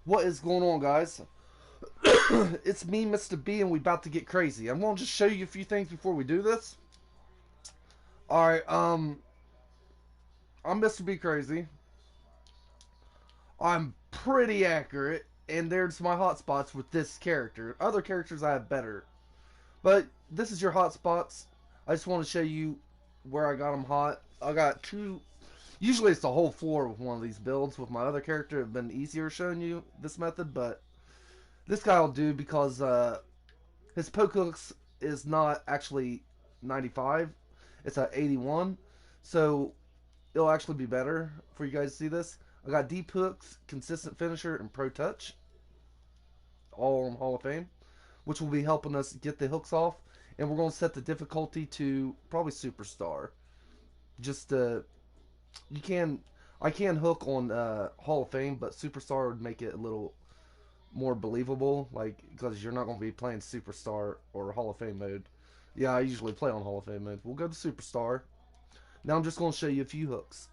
What is going on, guys? It's me, Mr. B, and we about to get crazy. I'm gonna just show you a few things before we do this. Alright, I'm Mr. B Crazy. I'm pretty accurate, and there's my hotspots with this character. Other characters I have better. But this is your hotspots. I just want to show you where I got them hot. I got two. Usually it's the whole floor with one of these builds. With my other character, it'd been easier showing you this method, but this guy will do because his poke hooks is not actually 95. It's at 81. So it'll actually be better for you guys to see this. I got deep hooks, consistent finisher, and pro touch. All on Hall of Fame. Which will be helping us get the hooks off. And we're going to set the difficulty to probably Superstar. Just you can I can hook on Hall of Fame, but Superstar would make it a little more believable, like, because you're not going to be playing Superstar or Hall of Fame mode. Yeah, I usually play on Hall of Fame mode. We'll go to Superstar. Now I'm just going to show you a few hooks,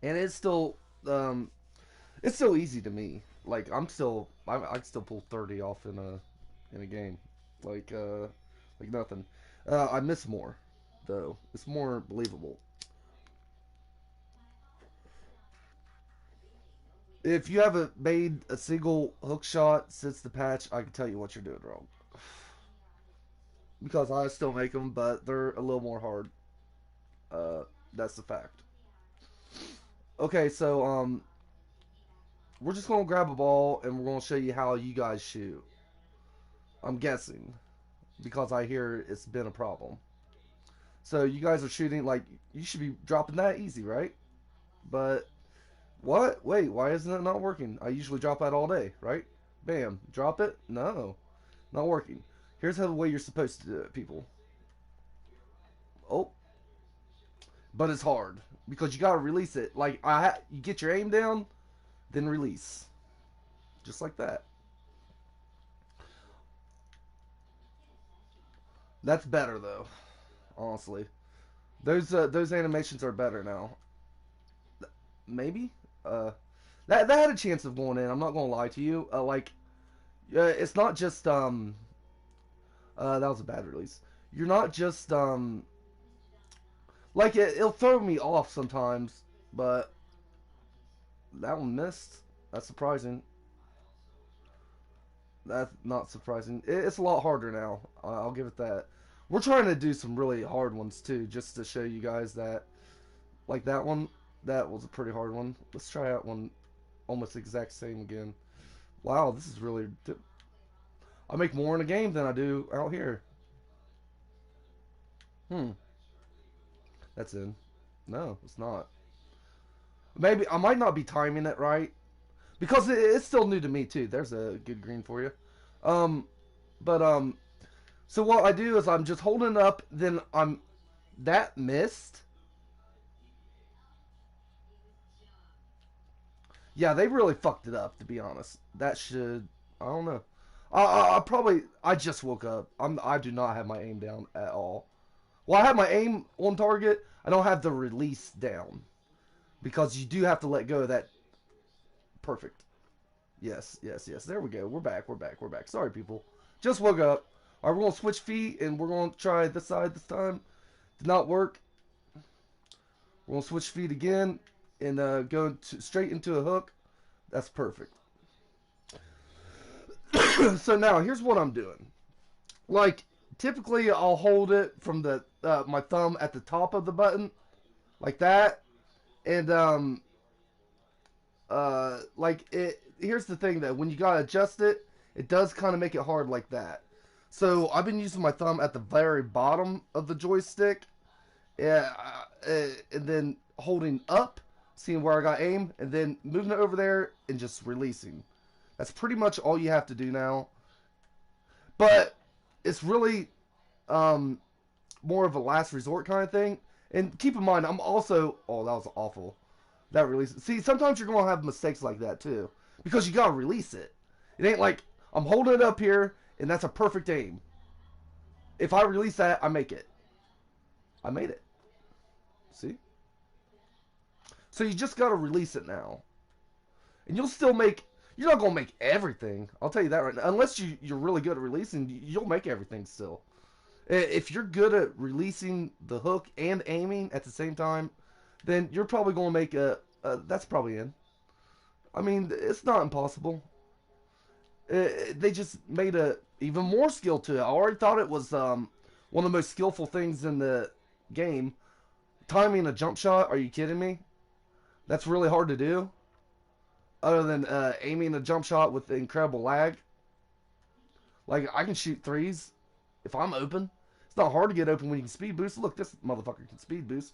and it's still easy to me. Like I can still pull 30 off in a game, like nothing. I miss more though. It's more believable. If you haven't made a single hook shot since the patch, I can tell you what you're doing wrong. Because I still make them, but they're a little more hard. That's the fact. Okay, so we're just gonna grab a ball and we're gonna show you how you guys shoot. I'm guessing because I hear it's been a problem. So you guys are shooting like you should be dropping that easy, right? But what? Wait, why isn't it not working? I usually drop that all day, right? Bam, drop it. No, not working. Here's how the way you're supposed to do it, people. Oh, but it's hard because you gotta release it. Like you get your aim down, then release, just like that. That's better though, honestly. Those animations are better now. Maybe. Uh, that had a chance of going in. I'm not gonna lie to you. It's not just that was a bad release. You're not just like it'll throw me off sometimes, but that one missed. That's surprising. That's not surprising. It's a lot harder now. I'll give it that. We're trying to do some really hard ones too, just to show you guys that, like that one, that was a pretty hard one. Let's try out one almost the exact same again. Wow, this is really. I make more in a game than I do out here. Hmm. That's in. No, it's not. Maybe I might not be timing it right because it's still new to me too. There's a good green for you. Um, but. So what I do is I'm just holding up. Then that missed. Yeah, they really fucked it up, to be honest. That should. I don't know. I probably. I just woke up. I do not have my aim down at all. Well, I have my aim on target. I don't have the release down. Because you do have to let go of that. Perfect. Yes, yes, yes. There we go. We're back. We're back. We're back. Sorry, people. Just woke up. Alright, we're going to switch feet, and we're going to try this side this time. Did not work. We're going to switch feet again, and straight into a hook. That's perfect. So now, here's what I'm doing. Like, typically I'll hold it from the my thumb at the top of the button, like that, and like it. Here's the thing though, when you gotta adjust it, it does kind of make it hard like that. So I've been using my thumb at the very bottom of the joystick, yeah, and then holding up, seeing where I got aim, and then moving it over there and just releasing. That's pretty much all you have to do now. But it's really more of a last resort kind of thing. And keep in mind, I'm also. Oh, that was awful. That release. See, sometimes you're going to have mistakes like that too. Because you got to release it. It ain't like I'm holding it up here and that's a perfect aim. If I release that, I make it. I made it. See? So you just got to release it now. And you'll still make. You're not gonna make everything. I'll tell you that right now. Unless you're really good at releasing, you'll make everything still. If you're good at releasing the hook and aiming at the same time, then you're probably gonna make that's probably in. I mean, it's not impossible. They just made a even more skill to it. I already thought it was one of the most skillful things in the game. Timing a jump shot? Are you kidding me? That's really hard to do. Other than aiming a jump shot with incredible lag. Like, I can shoot threes if I'm open. It's not hard to get open when you can speed boost. Look, this motherfucker can speed boost.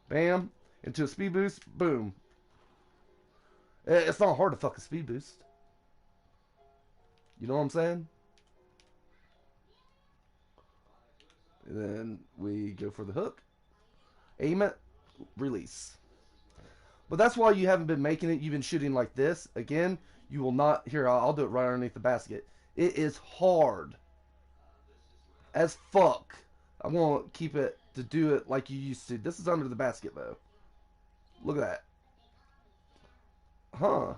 Bam. Into a speed boost. Boom. It's not hard to fucking speed boost. You know what I'm saying? And then we go for the hook. Aim it. Release. But that's why you haven't been making it. You've been shooting like this. Again, you will not... Here, I'll do it right underneath the basket. It is hard as fuck. I'm going to keep it to do it like you used to. This is under the basket, though. Look at that. Huh.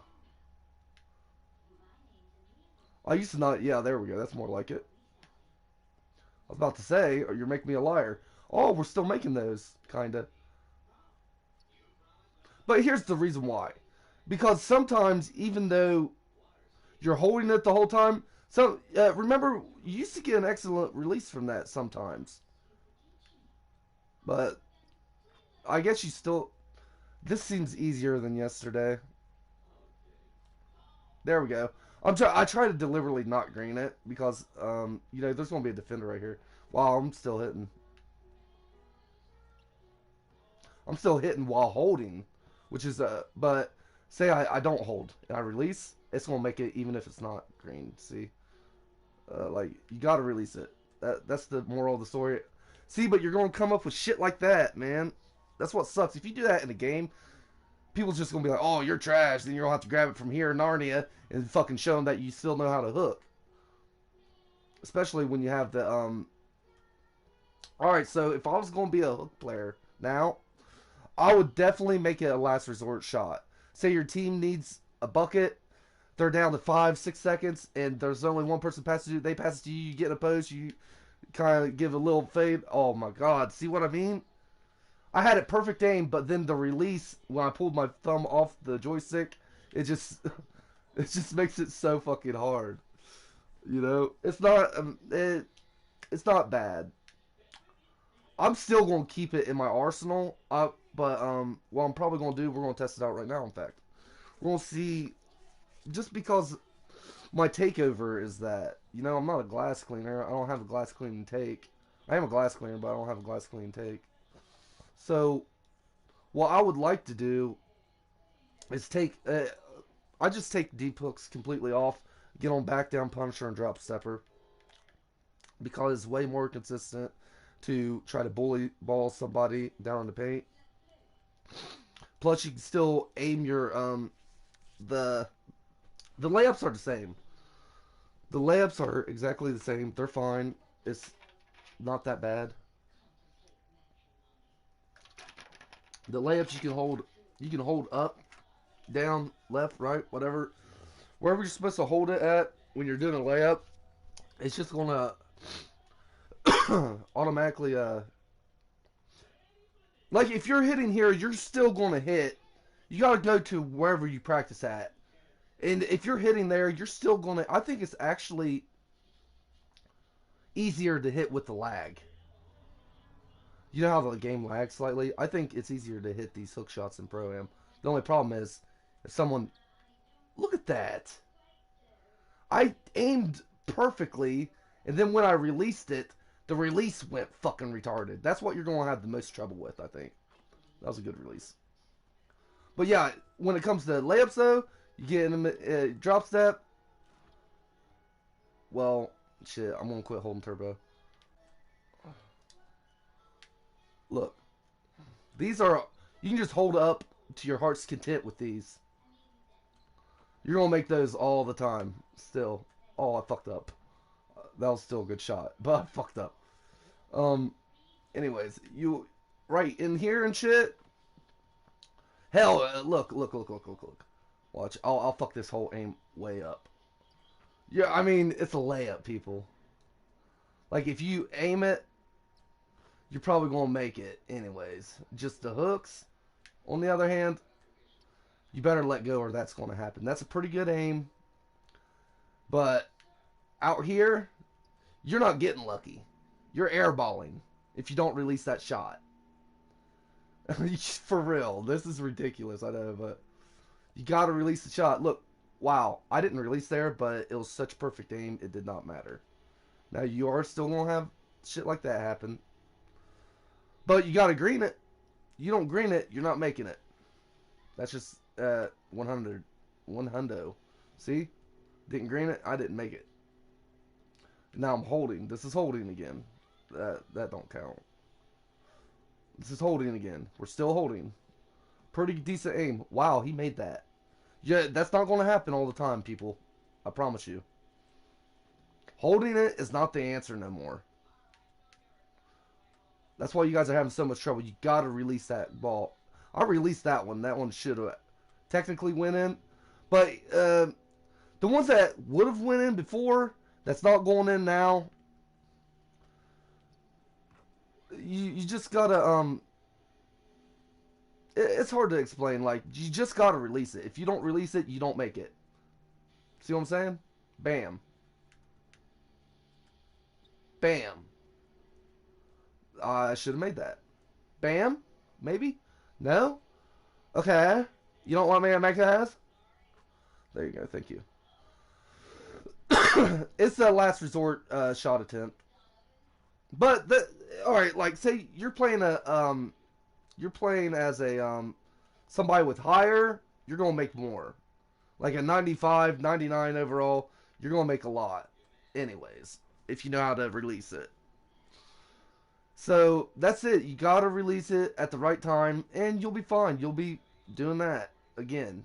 I used to not... Yeah, there we go. That's more like it. I was about to say, or you're making me a liar. Oh, we're still making those, kind of. But here's the reason why. Because sometimes, even though you're holding it the whole time, so remember, you used to get an excellent release from that sometimes. But I guess you still... This seems easier than yesterday. There we go. I try to deliberately not green it because, you know, there's going to be a defender right here. Wow, I'm still hitting. I'm still hitting while holding, which is, but say I don't hold and I release, it's going to make it even if it's not green, see? Like, you got to release it. That's the moral of the story. See, but you're going to come up with shit like that, man. That's what sucks. If you do that in a game, people's just going to be like, oh, you're trash. Then you're going to have to grab it from here, Narnia, and fucking show them that you still know how to hook. Especially when you have the, Alright, so if I was going to be a hook player now, I would definitely make it a last resort shot. Say your team needs a bucket, they're down to 5-6 seconds, and there's only one person passing to you. They pass it to you, you get in a post, you kind of give a little fade. Oh my god, see what I mean? I had it perfect aim, but then the release, when I pulled my thumb off the joystick, it just makes it so fucking hard. You know, it's not bad. I'm still gonna keep it in my arsenal. But what I'm probably gonna do, we're gonna test it out right now. In fact, we're gonna see. Just because my takeover is that, you know, I'm not a glass cleaner. I don't have a glass cleaning take. I am a glass cleaner, but I don't have a glass cleaning take. So, what I would like to do is take. I just take deep hooks completely off, get on back down punisher and drop stepper, because it's way more consistent to try to bully ball somebody down in the paint. Plus, you can still aim your the layups are the same. The layups are exactly the same. They're fine. It's not that bad. The layups you can hold up, down, left, right, whatever. Wherever you're supposed to hold it at when you're doing a layup, it's just gonna automatically like if you're hitting here, you're still gonna hit. You gotta go to wherever you practice at. And if you're hitting there, you're still gonna... I think it's actually easier to hit with the lag. You know how the game lags slightly? I think it's easier to hit these hook shots in Pro-Am. The only problem is, if someone... Look at that! I aimed perfectly, and then when I released it, the release went fucking retarded. That's what you're going to have the most trouble with, I think. That was a good release. But yeah, when it comes to layups, though, you get in a drop step. Well, shit, I'm going to quit holding turbo. Look. These are... You can just hold up to your heart's content with these. You're going to make those all the time. Still. Oh, I fucked up. That was still a good shot. But I fucked up. Anyways. You... Right in here and shit. Hell, look. Watch. I'll fuck this whole aim way up. Yeah, I mean, it's a layup, people. Like, if you aim it, you're probably going to make it anyways. Just the hooks, on the other hand, you better let go or that's going to happen. That's a pretty good aim. But out here, you're not getting lucky. You're airballing if you don't release that shot. For real. This is ridiculous, I know, but you got to release the shot. Look, wow, I didn't release there, but it was such perfect aim, it did not matter. Now, you are still going to have shit like that happen. But you got to green it. You don't green it, you're not making it. That's just 100. 100. See? Didn't green it, I didn't make it. Now I'm holding. This is holding again. That don't count. This is holding again. We're still holding. Pretty decent aim. Wow, he made that. Yeah, that's not going to happen all the time, people. I promise you. Holding it is not the answer no more. That's why you guys are having so much trouble. You got to release that ball. I released that one. That one should have technically went in. But the ones that would have went in before, that's not going in now, you just got to... It's hard to explain. Like, you just got to release it. If you don't release it, you don't make it. See what I'm saying? Bam. Bam. I should have made that. Bam? Maybe? No? Okay. You don't want me to make that? There you go. Thank you. It's a last resort shot attempt. But alright, like say you're playing as a somebody with higher, you're gonna make more. Like a 95, 99 overall, you're gonna make a lot. Anyways, if you know how to release it. So that's it. You gotta release it at the right time, and you'll be fine. You'll be doing that again.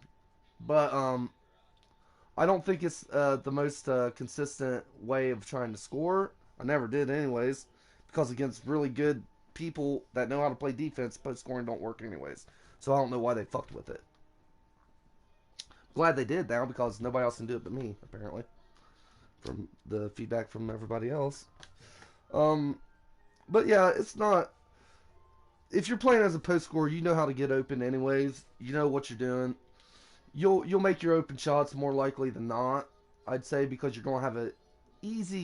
But I don't think it's the most consistent way of trying to score. I never did, anyways, because against really good people that know how to play defense, post scoring don't work, anyways. So I don't know why they fucked with it. Glad they did now because nobody else can do it but me, apparently. From the feedback from everybody else. But yeah, it's not. If you're playing as a post scorer, you know how to get open, anyways. You know what you're doing. You'll make your open shots more likely than not, I'd say, because you're gonna have a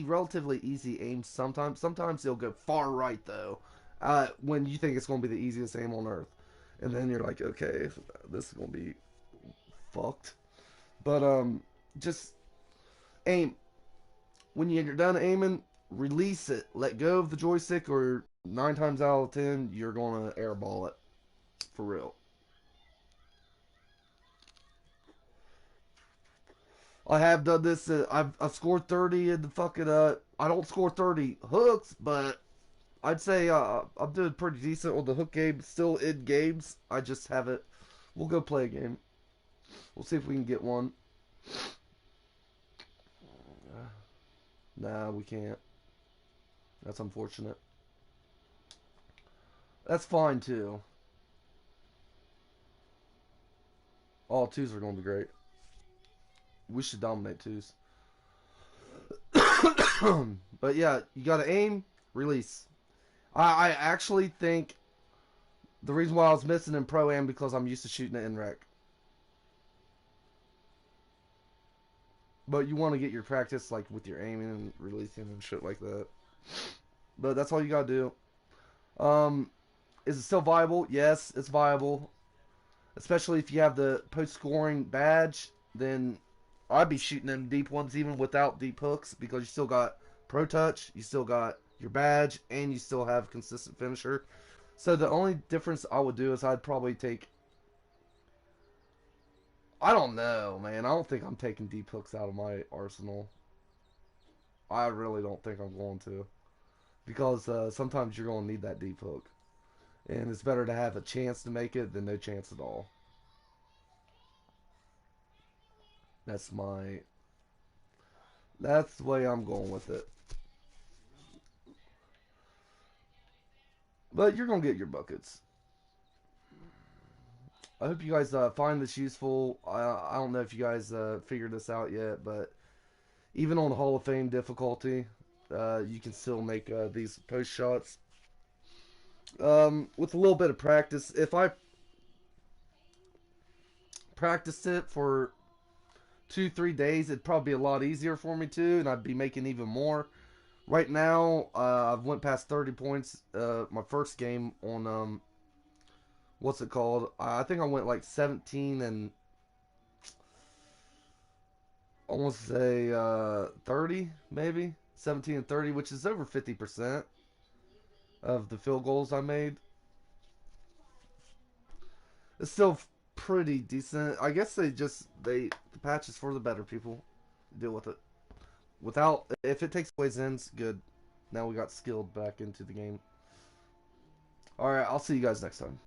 relatively easy aim sometimes. Sometimes they'll go far right though, when you think it's gonna be the easiest aim on earth, and then you're like, okay, this is gonna be fucked. But just aim. When you're done aiming, release it. Let go of the joystick, or 9 times out of 10, you're gonna airball it for real. I have done this. I've scored 30 in the fucking I don't score 30 hooks, but I'd say I'm doing pretty decent on the hook game. Still in games. I just haven't. We'll go play a game. We'll see if we can get one. Nah, we can't. That's unfortunate. That's fine too. All twos are going to be great. We should dominate twos. But yeah, you got to aim, release. I actually think the reason why I was missing in Pro-Am because I'm used to shooting it in rec. But you want to get your practice like with your aiming and releasing and shit like that. But that's all you got to do. Is it still viable? Yes, it's viable. Especially if you have the post-scoring badge, then I'd be shooting them deep ones even without deep hooks because you still got Pro Touch, you still got your badge, and you still have consistent finisher. So the only difference I would do is I'd probably take... I don't know, man. I don't think I'm taking deep hooks out of my arsenal. I really don't think I'm going to. Because sometimes you're going to need that deep hook. And it's better to have a chance to make it than no chance at all. That's the way I'm going with it. But you're going to get your buckets. I hope you guys find this useful. I don't know if you guys figured this out yet, but even on Hall of Fame difficulty, you can still make these post shots. With a little bit of practice, if I practiced it for 2, 3 days, it'd probably be a lot easier for me too, and I'd be making even more. Right now, I've went past 30 points. My first game on what's it called? I think I went like 17 and I want to say 30, maybe 17 and 30, which is over 50% of the field goals I made. It's still pretty decent. I guess the patch is for the better people. Deal with it. Without if it takes away Zen's, good. Now we got skilled back into the game. All right, I'll see you guys next time.